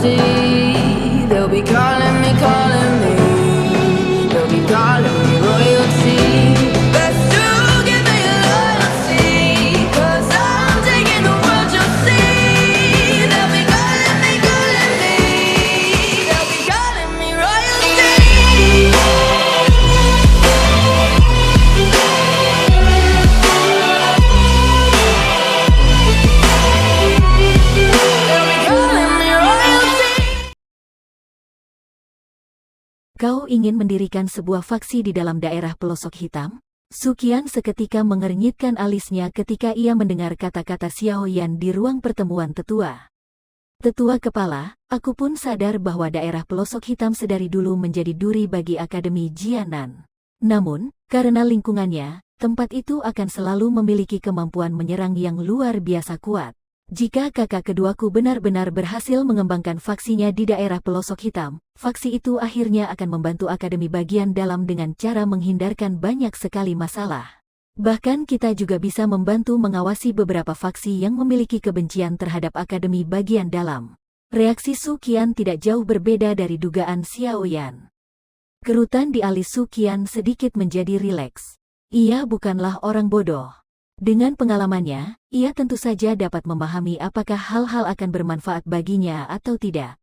royalty. They'll be calling me, calling me. They'll be calling me royalty. Best to give me loyalty, 'cause I'm taking the world, you'll see. They'll be calling me, calling me. They'll be calling me royalty. Kau ingin mendirikan sebuah faksi di dalam daerah pelosok hitam? Sukian seketika mengernyitkan alisnya ketika ia mendengar kata-kata Xiao Yan di ruang pertemuan tetua. Tetua kepala, aku pun sadar bahwa daerah pelosok hitam sedari dulu menjadi duri bagi Akademi Jianan. Namun, karena lingkungannya, tempat itu akan selalu memiliki kemampuan menyerang yang luar biasa kuat. Jika kakak keduaku benar-benar berhasil mengembangkan faksinya di daerah pelosok hitam, faksi itu akhirnya akan membantu Akademi Bagian Dalam dengan cara menghindarkan banyak sekali masalah. Bahkan kita juga bisa membantu mengawasi beberapa faksi yang memiliki kebencian terhadap Akademi Bagian Dalam. Reaksi Sukian tidak jauh berbeda dari dugaan Xiao Yan. Kerutan di alis Sukian sedikit menjadi rileks. Ia bukanlah orang bodoh. Dengan pengalamannya, ia tentu saja dapat memahami apakah hal-hal akan bermanfaat baginya atau tidak.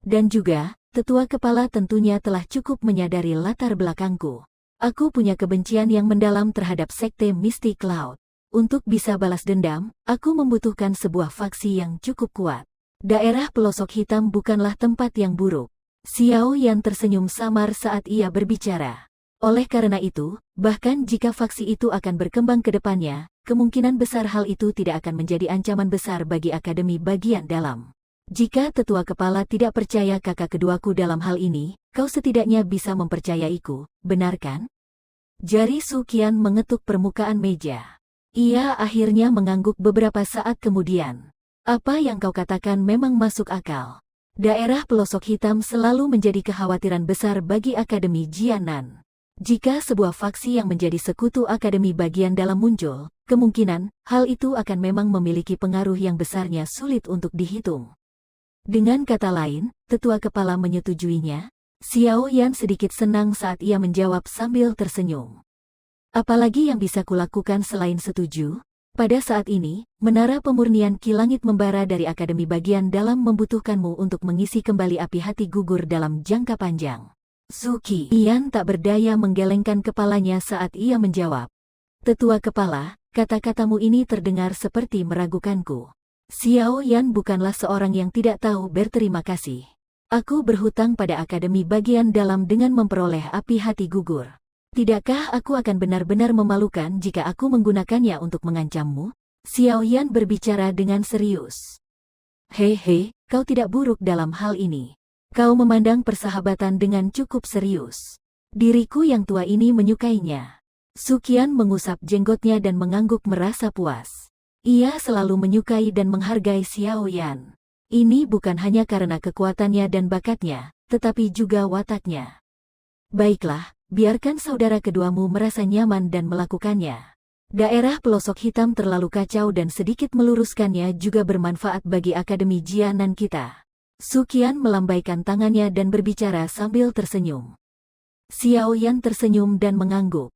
Dan juga, tetua kepala tentunya telah cukup menyadari latar belakangku. Aku punya kebencian yang mendalam terhadap sekte Misty Cloud. Untuk bisa balas dendam, aku membutuhkan sebuah faksi yang cukup kuat. Daerah pelosok hitam bukanlah tempat yang buruk. Xiao Yan tersenyum samar saat ia berbicara. Oleh karena itu, bahkan jika faksi itu akan berkembang ke depannya, kemungkinan besar hal itu tidak akan menjadi ancaman besar bagi Akademi Bagian Dalam. Jika tetua kepala tidak percaya kakak keduaku dalam hal ini, kau setidaknya bisa mempercayaiku, benar kan? Jari Sukian mengetuk permukaan meja. Ia akhirnya mengangguk beberapa saat kemudian. Apa yang kau katakan memang masuk akal. Daerah pelosok hitam selalu menjadi kekhawatiran besar bagi Akademi Jianan. Jika sebuah faksi yang menjadi sekutu Akademi Bagian Dalam muncul, kemungkinan hal itu akan memang memiliki pengaruh yang besarnya sulit untuk dihitung. Dengan kata lain, tetua kepala menyetujuinya. Xiao Yan sedikit senang saat ia menjawab sambil tersenyum. Apalagi yang bisa kulakukan selain setuju? Pada saat ini, menara pemurnian Ki Langit membara dari Akademi Bagian Dalam membutuhkanmu untuk mengisi kembali api hati gugur dalam jangka panjang. Sukian tak berdaya menggelengkan kepalanya saat ia menjawab. Tetua kepala, kata-katamu ini terdengar seperti meragukanku. Xiao Yan bukanlah seorang yang tidak tahu berterima kasih. Aku berhutang pada Akademi Bagian Dalam dengan memperoleh api hati gugur. Tidakkah aku akan benar-benar memalukan jika aku menggunakannya untuk mengancammu? Xiao Yan berbicara dengan serius. Hehe, kau tidak buruk dalam hal ini. Kau memandang persahabatan dengan cukup serius. Diriku yang tua ini menyukainya. Sukian mengusap jenggotnya dan mengangguk merasa puas. Ia selalu menyukai dan menghargai Xiao Yan. Ini bukan hanya karena kekuatannya dan bakatnya, tetapi juga wataknya. Baiklah, biarkan saudara keduamu merasa nyaman dan melakukannya. Daerah pelosok hitam terlalu kacau dan sedikit meluruskannya juga bermanfaat bagi Akademi Jianan kita. Sukian melambaikan tangannya dan berbicara sambil tersenyum. Xiao Yan tersenyum dan mengangguk.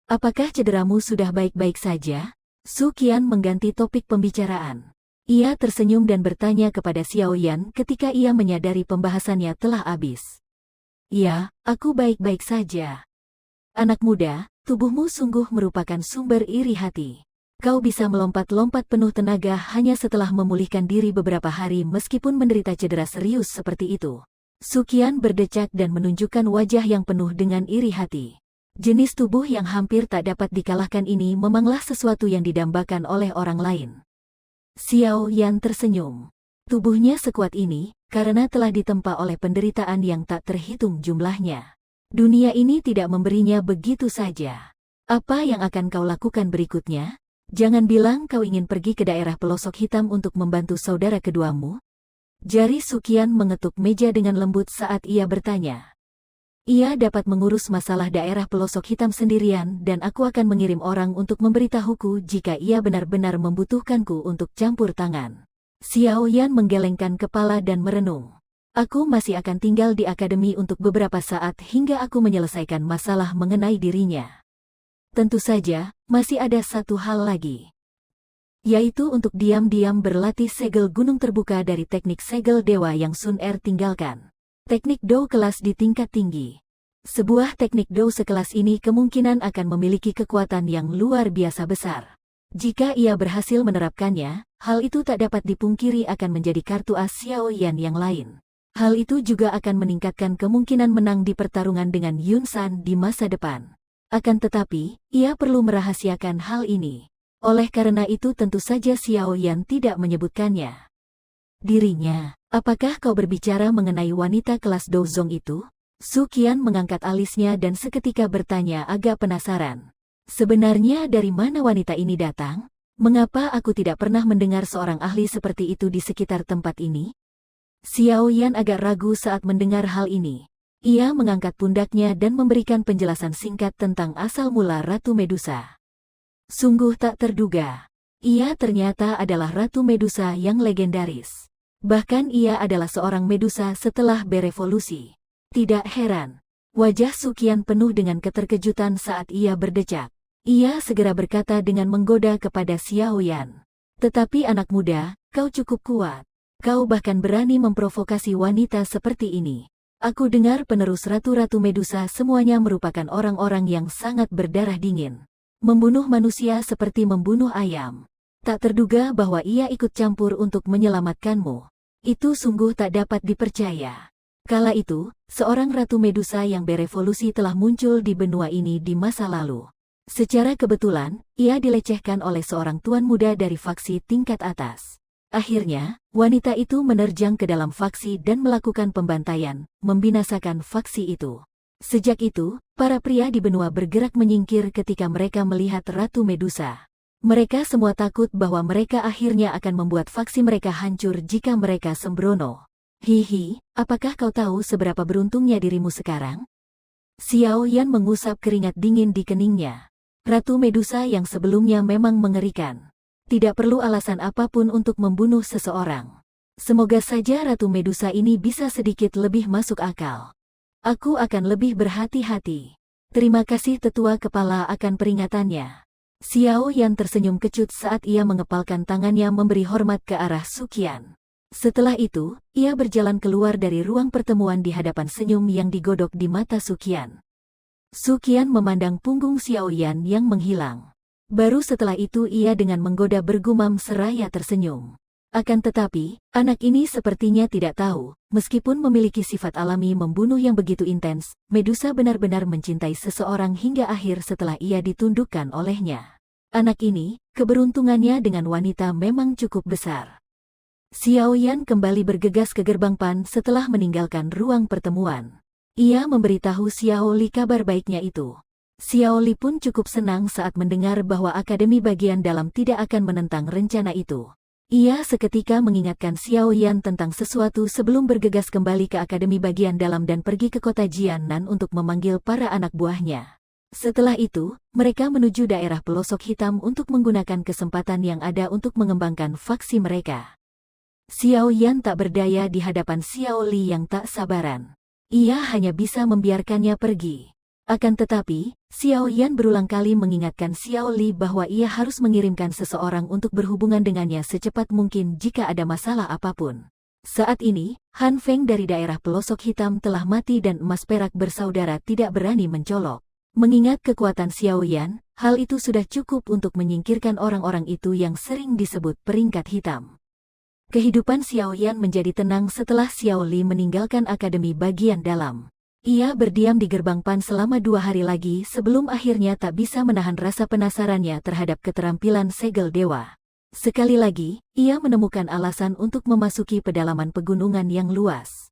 Apakah cederamu sudah baik-baik saja? Sukian mengganti topik pembicaraan. Ia tersenyum dan bertanya kepada Xiao Yan ketika ia menyadari pembahasannya telah habis. Ya, aku baik-baik saja. Anak muda, tubuhmu sungguh merupakan sumber iri hati. Kau bisa melompat-lompat penuh tenaga hanya setelah memulihkan diri beberapa hari meskipun menderita cedera serius seperti itu. Sukian berdecak dan menunjukkan wajah yang penuh dengan iri hati. Jenis tubuh yang hampir tak dapat dikalahkan ini memanglah sesuatu yang didambakan oleh orang lain. Xiao Yan tersenyum. Tubuhnya sekuat ini, karena telah ditempa oleh penderitaan yang tak terhitung jumlahnya. Dunia ini tidak memberinya begitu saja. Apa yang akan kau lakukan berikutnya? Jangan bilang kau ingin pergi ke daerah pelosok hitam untuk membantu saudara keduamu. Jari Sukian mengetuk meja dengan lembut saat ia bertanya. Ia dapat mengurus masalah daerah pelosok hitam sendirian dan aku akan mengirim orang untuk memberitahuku jika ia benar-benar membutuhkanku untuk campur tangan. Xiao Yan menggelengkan kepala dan merenung. Aku masih akan tinggal di akademi untuk beberapa saat hingga aku menyelesaikan masalah mengenai dirinya. Tentu saja, masih ada satu hal lagi. Yaitu untuk diam-diam berlatih segel gunung terbuka dari teknik segel dewa yang Sun Er tinggalkan. Teknik Dou kelas di tingkat tinggi. Sebuah teknik Dou sekelas ini kemungkinan akan memiliki kekuatan yang luar biasa besar. Jika ia berhasil menerapkannya, hal itu tak dapat dipungkiri akan menjadi kartu as Xiao Yan yang lain. Hal itu juga akan meningkatkan kemungkinan menang di pertarungan dengan Yun San di masa depan. Akan tetapi, ia perlu merahasiakan hal ini. Oleh karena itu tentu saja Xiao Yan tidak menyebutkannya. Dirinya, apakah kau berbicara mengenai wanita kelas Douzong itu? Su Qian mengangkat alisnya dan seketika bertanya agak penasaran. Sebenarnya dari mana wanita ini datang? Mengapa aku tidak pernah mendengar seorang ahli seperti itu di sekitar tempat ini? Xiao Yan agak ragu saat mendengar hal ini. Ia mengangkat pundaknya dan memberikan penjelasan singkat tentang asal mula Ratu Medusa. Sungguh tak terduga. Ia ternyata adalah Ratu Medusa yang legendaris. Bahkan ia adalah seorang Medusa setelah berevolusi. Tidak heran. Wajah Su Qian penuh dengan keterkejutan saat ia berdecak. Ia segera berkata dengan menggoda kepada Xiao Yan. Tetapi anak muda, kau cukup kuat. Kau bahkan berani memprovokasi wanita seperti ini. Aku dengar penerus Ratu-Ratu Medusa semuanya merupakan orang-orang yang sangat berdarah dingin. Membunuh manusia seperti membunuh ayam. Tak terduga bahwa ia ikut campur untuk menyelamatkanmu. Itu sungguh tak dapat dipercaya. Kala itu, seorang Ratu Medusa yang berevolusi telah muncul di benua ini di masa lalu. Secara kebetulan, ia dilecehkan oleh seorang tuan muda dari faksi tingkat atas. Akhirnya, wanita itu menerjang ke dalam faksi dan melakukan pembantaian, membinasakan faksi itu. Sejak itu, para pria di benua bergerak menyingkir ketika mereka melihat Ratu Medusa. Mereka semua takut bahwa mereka akhirnya akan membuat faksi mereka hancur jika mereka sembrono. Hihi, apakah kau tahu seberapa beruntungnya dirimu sekarang? Xiao Yan mengusap keringat dingin di keningnya. Ratu Medusa yang sebelumnya memang mengerikan. Tidak perlu alasan apapun untuk membunuh seseorang. Semoga saja Ratu Medusa ini bisa sedikit lebih masuk akal. Aku akan lebih berhati-hati. Terima kasih tetua kepala akan peringatannya. Xiao Yan tersenyum kecut saat ia mengepalkan tangannya memberi hormat ke arah Su Qian. Setelah itu, ia berjalan keluar dari ruang pertemuan di hadapan senyum yang digodok di mata Su Qian. Su Qian memandang punggung Xiao Yan yang menghilang. Baru setelah itu ia dengan menggoda bergumam seraya tersenyum. Akan tetapi, anak ini sepertinya tidak tahu, meskipun memiliki sifat alami membunuh yang begitu intens, Medusa benar-benar mencintai seseorang hingga akhir setelah ia ditundukkan olehnya. Anak ini, keberuntungannya dengan wanita memang cukup besar. Xiao Yan kembali bergegas ke gerbang Pan setelah meninggalkan ruang pertemuan. Ia memberitahu Xiao Li kabar baiknya itu. Xiao Li pun cukup senang saat mendengar bahwa Akademi Bagian Dalam tidak akan menentang rencana itu. Ia seketika mengingatkan Xiao Yan tentang sesuatu sebelum bergegas kembali ke Akademi Bagian Dalam dan pergi ke kota Jiannan untuk memanggil para anak buahnya. Setelah itu, mereka menuju daerah pelosok hitam untuk menggunakan kesempatan yang ada untuk mengembangkan faksi mereka. Xiao Yan tak berdaya di hadapan Xiao Li yang tak sabaran. Ia hanya bisa membiarkannya pergi. Akan tetapi, Xiao Yan berulang kali mengingatkan Xiao Li bahwa ia harus mengirimkan seseorang untuk berhubungan dengannya secepat mungkin jika ada masalah apapun. Saat ini, Han Feng dari daerah pelosok hitam telah mati dan emas perak bersaudara tidak berani mencolok. Mengingat kekuatan Xiao Yan, hal itu sudah cukup untuk menyingkirkan orang-orang itu yang sering disebut peringkat hitam. Kehidupan Xiao Yan menjadi tenang setelah Xiao Li meninggalkan Akademi Bagian Dalam. Ia berdiam di gerbang Pan selama 2 hari lagi sebelum akhirnya tak bisa menahan rasa penasarannya terhadap keterampilan segel dewa. Sekali lagi, ia menemukan alasan untuk memasuki pedalaman pegunungan yang luas.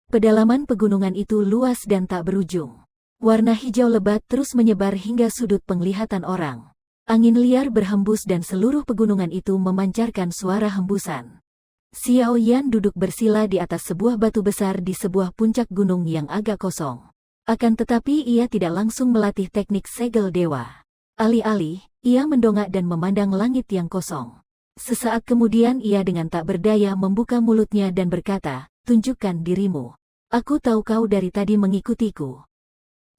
Pedalaman pegunungan itu luas dan tak berujung. Warna hijau lebat terus menyebar hingga sudut penglihatan orang. Angin liar berhembus dan seluruh pegunungan itu memancarkan suara hembusan. Xiao Yan duduk bersila di atas sebuah batu besar di sebuah puncak gunung yang agak kosong. Akan tetapi ia tidak langsung melatih teknik segel dewa. Alih-alih, ia mendongak dan memandang langit yang kosong. Sesaat kemudian ia dengan tak berdaya membuka mulutnya dan berkata, "Tunjukkan dirimu. Aku tahu kau dari tadi mengikutiku."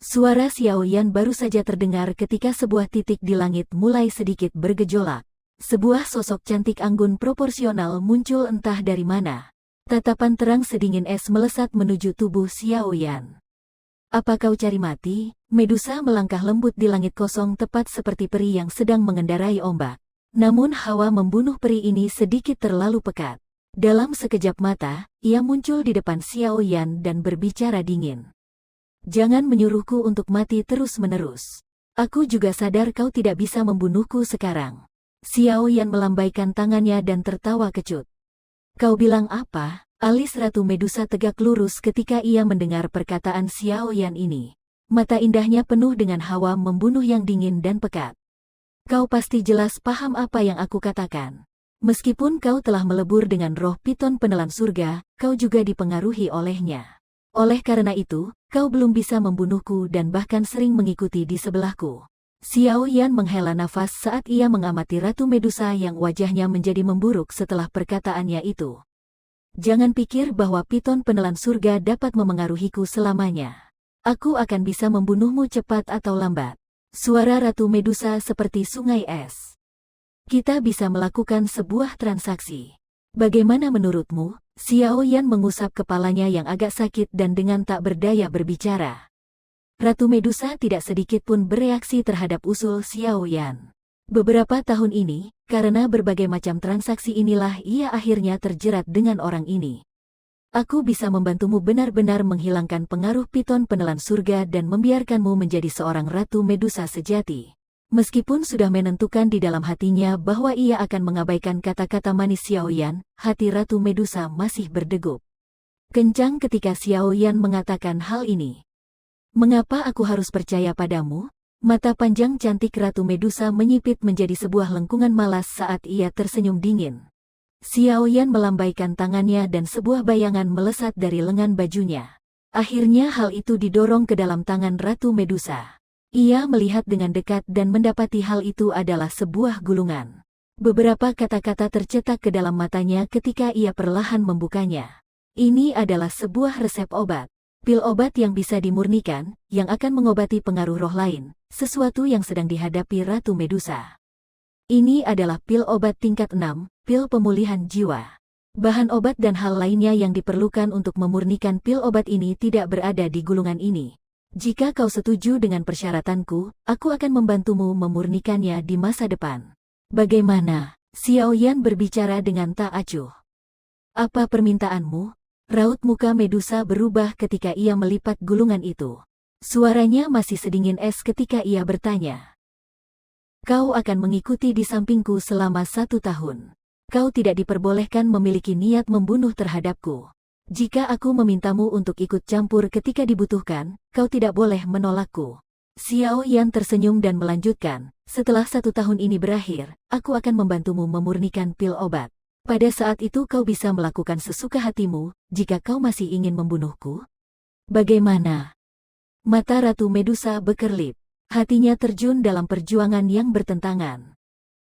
Suara Xiao Yan baru saja terdengar ketika sebuah titik di langit mulai sedikit bergejolak. Sebuah sosok cantik anggun proporsional muncul entah dari mana. Tatapan terang sedingin es melesat menuju tubuh Xiao Yan. "Apa kau cari mati?" Medusa melangkah lembut di langit kosong tepat seperti peri yang sedang mengendarai ombak. Namun hawa membunuh peri ini sedikit terlalu pekat. Dalam sekejap mata, ia muncul di depan Xiao Yan dan berbicara dingin. "Jangan menyuruhku untuk mati terus-menerus. Aku juga sadar kau tidak bisa membunuhku sekarang." Xiao Yan melambaikan tangannya dan tertawa kecut. "Kau bilang apa?" Alis Ratu Medusa tegak lurus ketika ia mendengar perkataan Xiao Yan ini. Mata indahnya penuh dengan hawa membunuh yang dingin dan pekat. "Kau pasti jelas paham apa yang aku katakan. Meskipun kau telah melebur dengan roh piton penelan surga, kau juga dipengaruhi olehnya. Oleh karena itu, kau belum bisa membunuhku dan bahkan sering mengikuti di sebelahku." Xiao Yan menghela nafas saat ia mengamati Ratu Medusa yang wajahnya menjadi memburuk setelah perkataannya itu. "Jangan pikir bahwa piton penelan surga dapat memengaruhiku selamanya. Aku akan bisa membunuhmu cepat atau lambat." Suara Ratu Medusa seperti sungai es. "Kita bisa melakukan sebuah transaksi. Bagaimana menurutmu?" Xiao Yan mengusap kepalanya yang agak sakit dan dengan tak berdaya berbicara. Ratu Medusa tidak sedikit pun bereaksi terhadap usul Xiao Yan. Beberapa tahun ini, karena berbagai macam transaksi inilah ia akhirnya terjerat dengan orang ini. "Aku bisa membantumu benar-benar menghilangkan pengaruh piton penelan surga dan membiarkanmu menjadi seorang Ratu Medusa sejati." Meskipun sudah menentukan di dalam hatinya bahwa ia akan mengabaikan kata-kata manis Xiao Yan, hati Ratu Medusa masih berdegup kencang ketika Xiao Yan mengatakan hal ini. "Mengapa aku harus percaya padamu?" Mata panjang cantik Ratu Medusa menyipit menjadi sebuah lengkungan malas saat ia tersenyum dingin. Xiao Yan melambaikan tangannya dan sebuah bayangan melesat dari lengan bajunya. Akhirnya hal itu didorong ke dalam tangan Ratu Medusa. Ia melihat dengan dekat dan mendapati hal itu adalah sebuah gulungan. Beberapa kata-kata tercetak ke dalam matanya ketika ia perlahan membukanya. Ini adalah sebuah resep obat. Pil obat yang bisa dimurnikan, yang akan mengobati pengaruh roh lain, sesuatu yang sedang dihadapi Ratu Medusa. Ini adalah pil obat tingkat 6, pil pemulihan jiwa. Bahan obat dan hal lainnya yang diperlukan untuk memurnikan pil obat ini tidak berada di gulungan ini. Jika kau setuju dengan persyaratanku, aku akan membantumu memurnikannya di masa depan. Bagaimana? Xiao Yan berbicara dengan tak acuh. "Apa permintaanmu?" Raut muka Medusa berubah ketika ia melipat gulungan itu. Suaranya masih sedingin es ketika ia bertanya. "Kau akan mengikuti di sampingku selama 1 tahun. Kau tidak diperbolehkan memiliki niat membunuh terhadapku. Jika aku memintamu untuk ikut campur ketika dibutuhkan, kau tidak boleh menolakku." Xiao Yan tersenyum dan melanjutkan, "Setelah 1 tahun ini berakhir, aku akan membantumu memurnikan pil obat. Pada saat itu kau bisa melakukan sesuka hatimu, jika kau masih ingin membunuhku." "Bagaimana?" Mata Ratu Medusa berkerlip. Hatinya terjun dalam perjuangan yang bertentangan.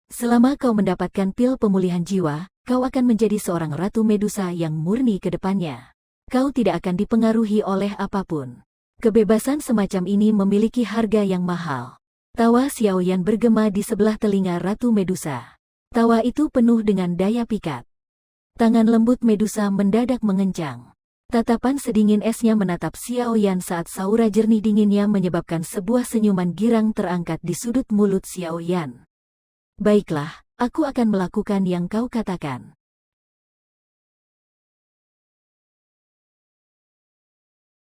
"Selama kau mendapatkan pil pemulihan jiwa, kau akan menjadi seorang Ratu Medusa yang murni ke depannya. Kau tidak akan dipengaruhi oleh apapun. Kebebasan semacam ini memiliki harga yang mahal." Tawa Xiao Yan bergema di sebelah telinga Ratu Medusa. Tawa itu penuh dengan daya pikat. Tangan lembut Medusa mendadak mengencang. Tatapan sedingin esnya menatap Xiao Yan saat saura jernih dinginnya menyebabkan sebuah senyuman girang terangkat di sudut mulut Xiao Yan. "Baiklah, aku akan melakukan yang kau katakan."